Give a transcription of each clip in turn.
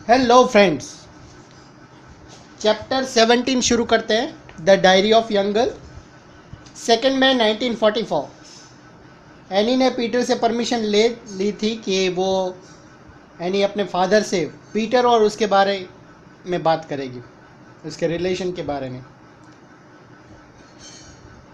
Hello friends, chapter 17 शुरू करते हैं। The diary of young girl. 2 मई 1944 एनी ने पीटर से परमिशन ले ली थी कि वो एनी अपने फादर से पीटर और उसके बारे में बात करेगी, उसके रिलेशन के बारे में।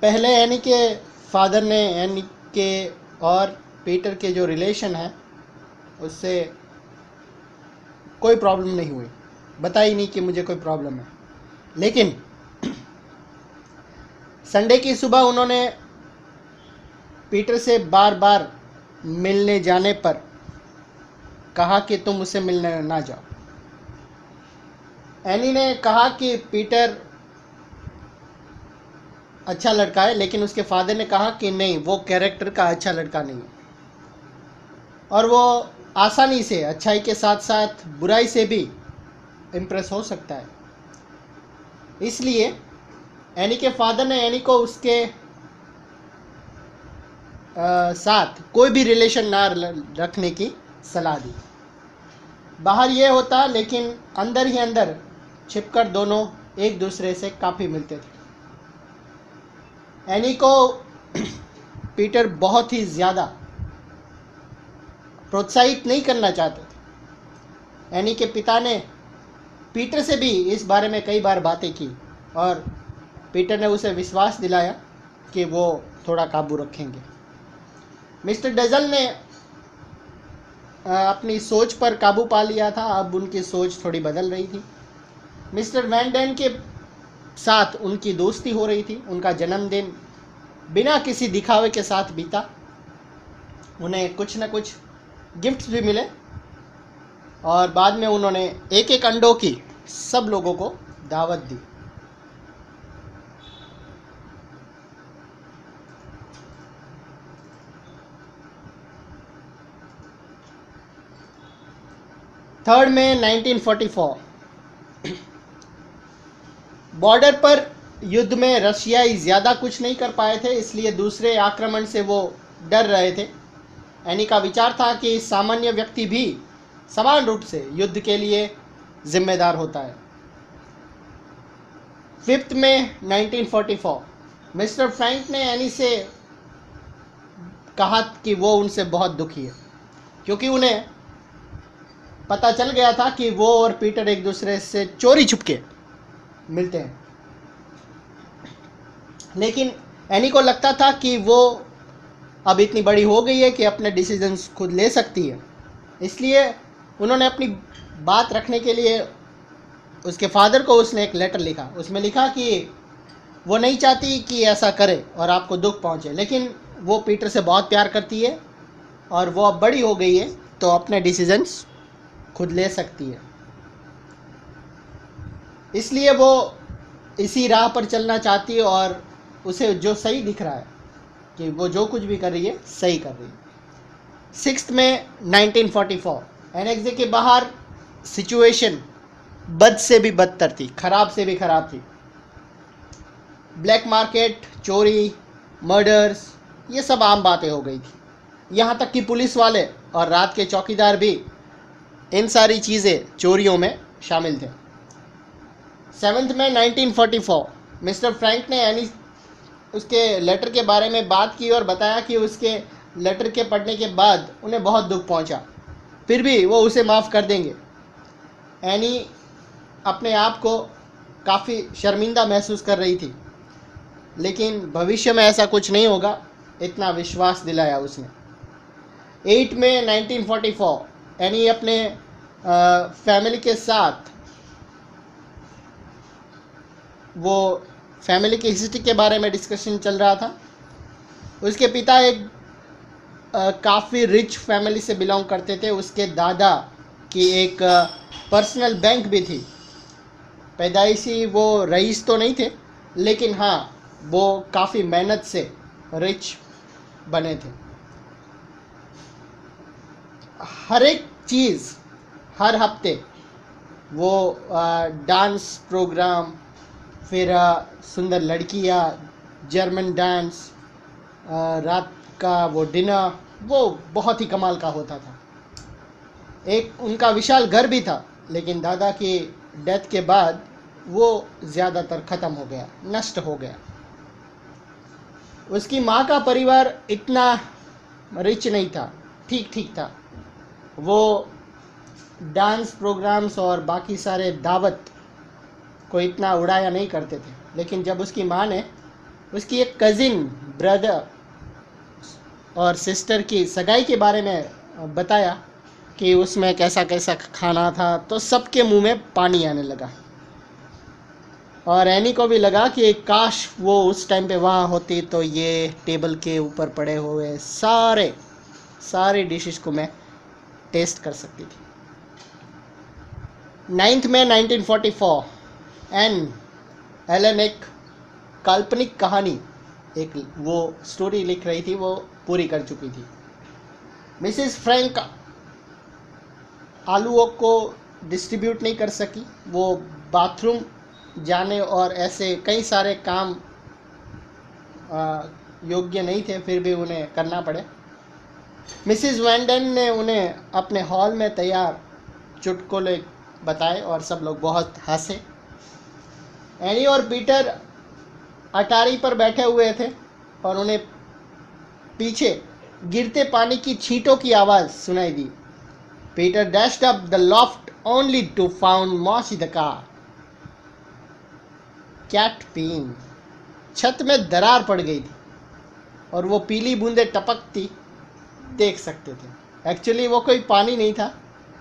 पहले एनी के फादर ने एनी के और पीटर के जो रिलेशन है उससे कोई प्रॉब्लम नहीं हुई, बताई नहीं कि मुझे कोई प्रॉब्लम है। लेकिन संडे की सुबह उन्होंने पीटर से बार बार मिलने जाने पर कहा कि तुम उससे मिलने ना जाओ। एनी ने कहा कि पीटर अच्छा लड़का है, लेकिन उसके फादर ने कहा कि नहीं, वो कैरेक्टर का अच्छा लड़का नहीं है और वो आसानी से अच्छाई के साथ साथ बुराई से भी इम्प्रेस हो सकता है। इसलिए एनी के फादर ने एनी को उसके साथ कोई भी रिलेशन ना रखने की सलाह दी। बाहर ये होता, लेकिन अंदर ही अंदर छिपकर दोनों एक दूसरे से काफ़ी मिलते थे। एनी को पीटर बहुत ही ज़्यादा प्रोत्साहित नहीं करना चाहते थे। एनी के पिता ने पीटर से भी इस बारे में कई बार बातें की और पीटर ने उसे विश्वास दिलाया कि वो थोड़ा काबू रखेंगे। मिस्टर डजल ने अपनी सोच पर काबू पा लिया था। अब उनकी सोच थोड़ी बदल रही थी। मिस्टर वैन डेन के साथ उनकी दोस्ती हो रही थी। उनका जन्मदिन बिना किसी दिखावे के साथ बीता। उन्हें कुछ न कुछ गिफ्ट्स भी मिले और बाद में उन्होंने एक एक अंडों की सब लोगों को दावत दी। थर्ड में 1944 बॉर्डर पर युद्ध में रशियाई ज़्यादा कुछ नहीं कर पाए थे, इसलिए दूसरे आक्रमण से वो डर रहे थे। एनी का विचार था कि सामान्य व्यक्ति भी समान रूप से युद्ध के लिए जिम्मेदार होता है। 5 में 1944 मिस्टर फ्रैंक ने एनी से कहा कि वो उनसे बहुत दुखी है, क्योंकि उन्हें पता चल गया था कि वो और पीटर एक दूसरे से चोरी छुपके मिलते हैं। लेकिन एनी को लगता था कि वो अब इतनी बड़ी हो गई है कि अपने डिसीजंस खुद ले सकती है। इसलिए उन्होंने अपनी बात रखने के लिए उसके फादर को उसने एक लेटर लिखा। उसमें लिखा कि वो नहीं चाहती कि ऐसा करे और आपको दुख पहुंचे, लेकिन वो पीटर से बहुत प्यार करती है और वो अब बड़ी हो गई है तो अपने डिसीजंस खुद ले सकती है। इसलिए वो इसी राह पर चलना चाहती है और उसे जो सही दिख रहा है कि वो जो कुछ भी कर रही है सही कर रही है। 6 में 1944 एनेक्जे के बाहर सिचुएशन बद से भी बदतर थी, ख़राब से भी ख़राब थी। ब्लैक मार्केट, चोरी, मर्डर्स, ये सब आम बातें हो गई थी। यहाँ तक कि पुलिस वाले और रात के चौकीदार भी इन सारी चीज़ें चोरियों में शामिल थे। 7 में 1944 मिस्टर फ्रैंक ने एनी उसके लेटर के बारे में बात की और बताया कि उसके लेटर के पढ़ने के बाद उन्हें बहुत दुख पहुंचा, फिर भी वो उसे माफ़ कर देंगे। एनी अपने आप को काफ़ी शर्मिंदा महसूस कर रही थी, लेकिन भविष्य में ऐसा कुछ नहीं होगा, इतना विश्वास दिलाया उसने। 8 में 1944 एनी अपने फैमिली के साथ वो फैमिली की हिस्ट्री के बारे में डिस्कशन चल रहा था। उसके पिता एक काफ़ी रिच फैमिली से बिलोंग करते थे। उसके दादा की एक पर्सनल बैंक भी थी। पैदाइशी वो रईस तो नहीं थे, लेकिन हाँ, वो काफ़ी मेहनत से रिच बने थे। हर एक चीज़ हर हफ्ते वो डांस प्रोग्राम, फिर सुंदर लड़कियाँ, जर्मन डांस, रात का वो डिनर, वो बहुत ही कमाल का होता था। एक उनका विशाल घर भी था लेकिन दादा की डेथ के बाद वो ज़्यादातर ख़त्म हो गया, नष्ट हो गया। उसकी माँ का परिवार इतना रिच नहीं था, ठीक ठीक था। वो डांस प्रोग्राम्स और बाकी सारे दावत को इतना उड़ाया नहीं करते थे। लेकिन जब उसकी माँ ने उसकी एक कज़िन, ब्रदर और सिस्टर की सगाई के बारे में बताया कि उसमें कैसा कैसा खाना था, तो सबके मुंह में पानी आने लगा। और एनी को भी लगा कि काश वो उस टाइम पे वहाँ होती तो ये टेबल के ऊपर पड़े हुए सारे डिशेस को मैं टेस्ट कर सकती थी। 9 मई 1944 एन एलन एक काल्पनिक कहानी, एक वो स्टोरी लिख रही थी, वो पूरी कर चुकी थी। मिसेस फ्रैंक आलूओं को डिस्ट्रीब्यूट नहीं कर सकी। वो बाथरूम जाने और ऐसे कई सारे काम योग्य नहीं थे, फिर भी उन्हें करना पड़े। मिसेस वैंडन ने उन्हें अपने हॉल में तैयार चुटकुले बताए और सब लोग बहुत हंसे। एनी और पीटर अटारी पर बैठे हुए थे और उन्हें पीछे गिरते पानी की छींटों की आवाज़ सुनाई दी। Peter dashed up the loft only to found Mossy the car cat peeing. छत में दरार पड़ गई थी और वो पीली बूंदें टपकती देख सकते थे। एक्चुअली वो कोई पानी नहीं था,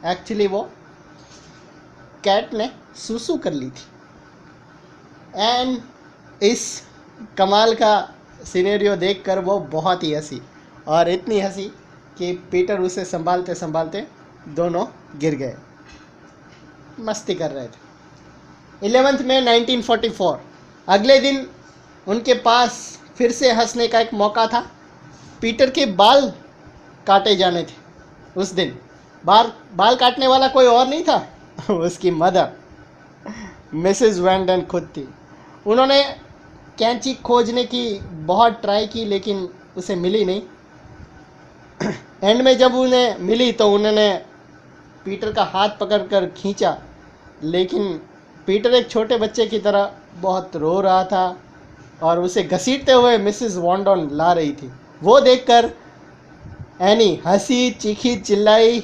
एक्चुअली वो कैट ने सूसू कर ली थी। एंड इस कमाल का सिनेरियो देखकर वो बहुत ही हंसी, और इतनी हंसी कि पीटर उसे संभालते संभालते दोनों गिर गए। मस्ती कर रहे थे। 11 मई 1944 अगले दिन उनके पास फिर से हंसने का एक मौका था। पीटर के बाल काटे जाने थे उस दिन। बाल काटने वाला कोई और नहीं था, उसकी मदर मिसेस वैंडन खुद थी। उन्होंने कैंची खोजने की बहुत ट्राई की, लेकिन उसे मिली नहीं। एंड में जब उन्हें मिली तो उन्होंने पीटर का हाथ पकड़कर खींचा, लेकिन पीटर एक छोटे बच्चे की तरह बहुत रो रहा था और उसे घसीटते हुए मिसेस वॉन्डन ला रही थी। वो देखकर एनी हंसी, चीखी, चिल्लाई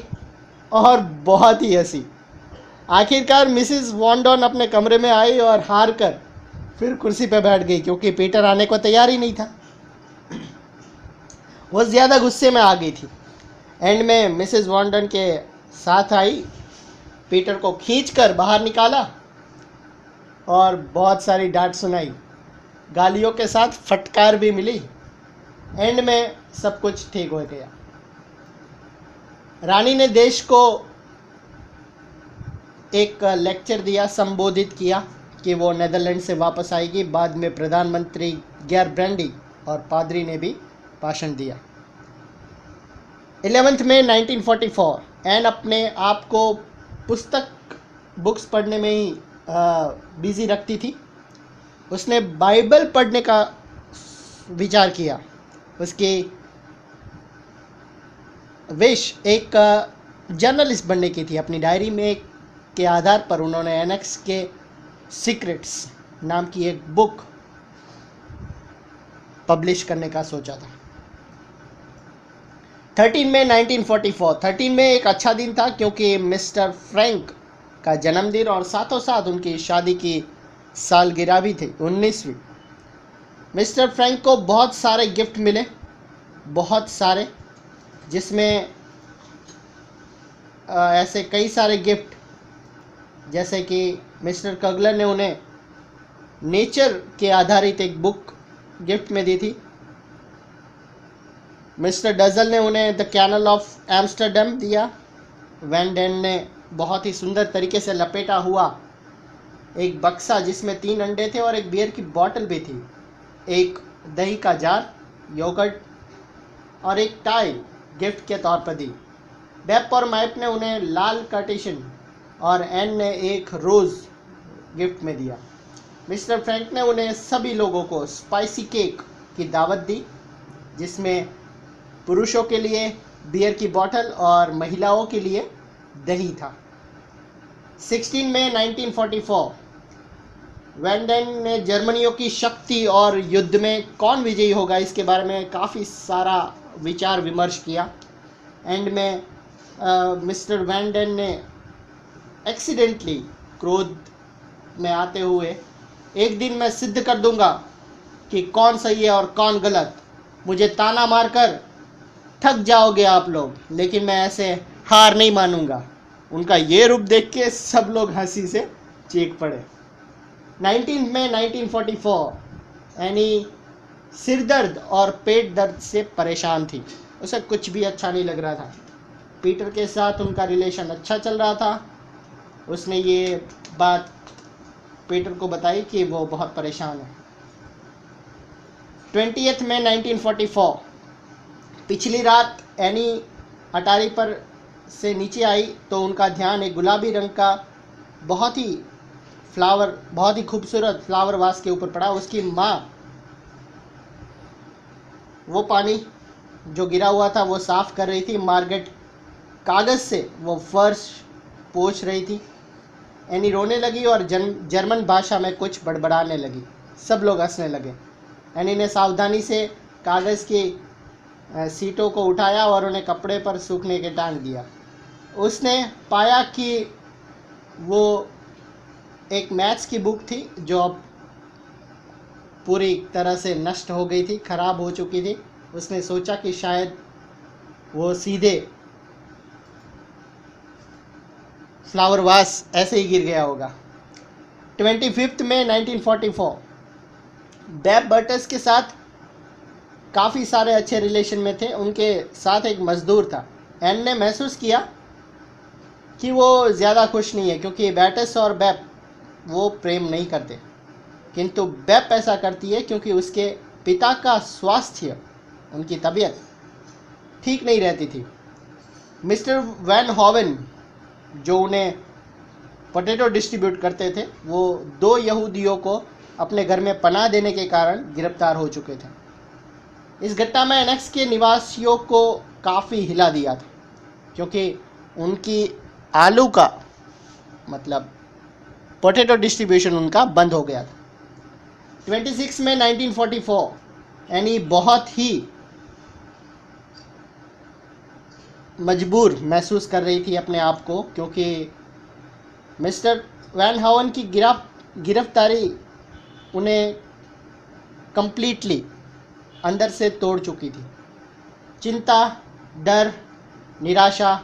और बहुत ही हंसी। आखिरकार मिसेस वॉन्डन अपने कमरे में आई और हार कर फिर कुर्सी पर बैठ गई, क्योंकि पीटर आने को तैयार ही नहीं था। वो ज़्यादा गुस्से में आ गई थी। एंड में मिसेस वॉन्डन के साथ आई, पीटर को खींचकर बाहर निकाला और बहुत सारी डांट सुनाई, गालियों के साथ फटकार भी मिली। एंड में सब कुछ ठीक हो गया। रानी ने देश को एक लेक्चर दिया, संबोधित किया कि वो नेदरलैंड से वापस आएगी। बाद में प्रधानमंत्री गेरब्रैंडी और पादरी ने भी भाषण दिया। 11 मई 1944 एन अपने आप को बुक्स पढ़ने में ही बिजी रखती थी। उसने बाइबल पढ़ने का विचार किया। उसकी विश एक जर्नलिस्ट बनने की थी। अपनी डायरी में के आधार पर उन्होंने एनेक्स के सीक्रेट्स नाम की एक बुक पब्लिश करने का सोचा था। 13 मई 1944 13 में एक अच्छा दिन था, क्योंकि मिस्टर फ्रैंक का जन्मदिन और साथों साथ उनकी शादी की सालगिरह भी थी, 19वीं। मिस्टर फ्रैंक को बहुत सारे गिफ्ट मिले, बहुत सारे, जिसमें ऐसे कई सारे गिफ्ट, जैसे कि मिस्टर कगलर ने उन्हें नेचर के आधारित एक बुक गिफ्ट में दी थी। मिस्टर डजल ने उन्हें द कैनल ऑफ एम्स्टर्डम दिया। वैन डेन ने बहुत ही सुंदर तरीके से लपेटा हुआ एक बक्सा जिसमें 3 अंडे थे और एक बियर की बोतल भी थी, एक दही का जार, योगर्ट और एक टाई गिफ्ट के तौर पर दी। डेप और मैप ने उन्हें लाल कार्टेशन और एन ने एक रोज़ गिफ्ट में दिया। मिस्टर फ्रैंक ने उन्हें सभी लोगों को स्पाइसी केक की दावत दी, जिसमें पुरुषों के लिए बियर की बोतल और महिलाओं के लिए दही था। 16 मई 1944 वैंडेन ने जर्मनियों की शक्ति और युद्ध में कौन विजयी होगा इसके बारे में काफ़ी सारा विचार विमर्श किया। एंड में मिस्टर वैंडेन ने एक्सीडेंटली क्रोध में आते हुए, एक दिन मैं सिद्ध कर दूंगा कि कौन सही है और कौन गलत, मुझे ताना मारकर थक जाओगे आप लोग, लेकिन मैं ऐसे हार नहीं मानूंगा। उनका ये रूप देख के सब लोग हंसी से चीख पड़े। 19 मई 1944 एनी सिर दर्द और पेट दर्द से परेशान थी। उसे कुछ भी अच्छा नहीं लग रहा था। पीटर के साथ उनका रिलेशन अच्छा चल रहा था। उसने ये बात पीटर को बताई कि वो बहुत परेशान है। 20 मई 1944 पिछली रात एनी अटारी पर से नीचे आई तो उनका ध्यान एक गुलाबी रंग का बहुत ही खूबसूरत फ्लावर वास के ऊपर पड़ा। उसकी माँ वो पानी जो गिरा हुआ था वो साफ कर रही थी। मार्गरेट कागज़ से वो फर्श पोंछ रही थी। एनी रोने लगी और जर्मन भाषा में कुछ बड़बड़ाने लगी। सब लोग हंसने लगे। एनी ने सावधानी से कागज़ की सीटों को उठाया और उन्हें कपड़े पर सूखने के टांग दिया। उसने पाया कि वो एक मैथ्स की बुक थी जो अब पूरी तरह से नष्ट हो गई थी, ख़राब हो चुकी थी। उसने सोचा कि शायद वो सीधे फ्लावर वास ऐसे ही गिर गया होगा। 25 मई 1944 बेब बर्टस के साथ काफ़ी सारे अच्छे रिलेशन में थे। उनके साथ एक मज़दूर था। एन ने महसूस किया कि वो ज़्यादा खुश नहीं है क्योंकि बर्टस और बेब वो प्रेम नहीं करते, किंतु बेब ऐसा करती है क्योंकि उसके पिता का स्वास्थ्य, उनकी तबीयत ठीक नहीं रहती थी। मिस्टर वैन हॉवन जो उन्हें पोटैटो डिस्ट्रीब्यूट करते थे, वो 2 यहूदियों को अपने घर में पनाह देने के कारण गिरफ्तार हो चुके थे। इस घटना में एनेक्स के निवासियों को काफ़ी हिला दिया था क्योंकि उनकी आलू का मतलब पोटैटो डिस्ट्रीब्यूशन उनका बंद हो गया था। 26 मई 1944 यानी बहुत ही मजबूर महसूस कर रही थी अपने आप को क्योंकि मिस्टर वैन हॉवन की गिरफ्तारी उन्हें कंप्लीटली अंदर से तोड़ चुकी थी। चिंता, डर, निराशा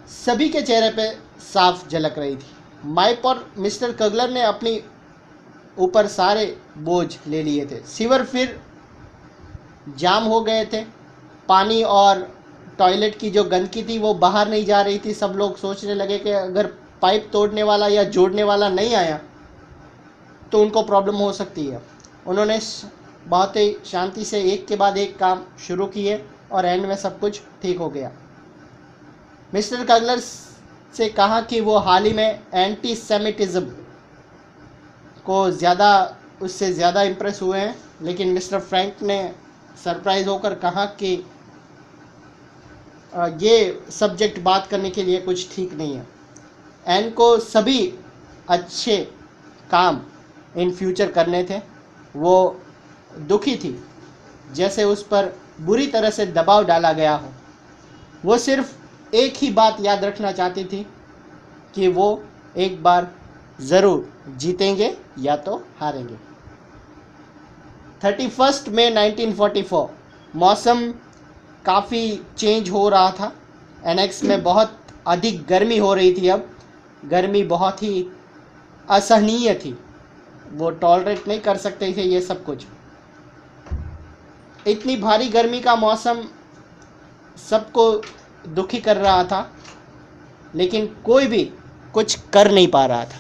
सभी के चेहरे पे साफ झलक रही थी। माइप और मिस्टर कगलर ने अपनी ऊपर सारे बोझ ले लिए थे। सीवर फिर जाम हो गए थे। पानी और टॉयलेट की जो गंदगी थी वो बाहर नहीं जा रही थी। सब लोग सोचने लगे कि अगर पाइप तोड़ने वाला या जोड़ने वाला नहीं आया तो उनको प्रॉब्लम हो सकती है। उन्होंने बहुत ही शांति से एक के बाद एक काम शुरू किए और एंड में सब कुछ ठीक हो गया। मिस्टर कगलर से कहा कि वो हाल ही में एंटी सेमिटिज्म को उससे ज़्यादा इम्प्रेस हुए हैं, लेकिन मिस्टर फ्रैंक ने सरप्राइज होकर कहा कि ये सब्जेक्ट बात करने के लिए कुछ ठीक नहीं है। एन को सभी अच्छे काम इन फ्यूचर करने थे। वो दुखी थी जैसे उस पर बुरी तरह से दबाव डाला गया हो। वो सिर्फ एक ही बात याद रखना चाहती थी कि वो एक बार ज़रूर जीतेंगे या तो हारेंगे। 31 मई 1944 मौसम काफ़ी चेंज हो रहा था। एनेक्स में बहुत अधिक गर्मी हो रही थी। अब गर्मी बहुत ही असहनीय थी। वो टॉलरेट नहीं कर सकते थे ये सब कुछ। इतनी भारी गर्मी का मौसम सबको दुखी कर रहा था, लेकिन कोई भी कुछ कर नहीं पा रहा था।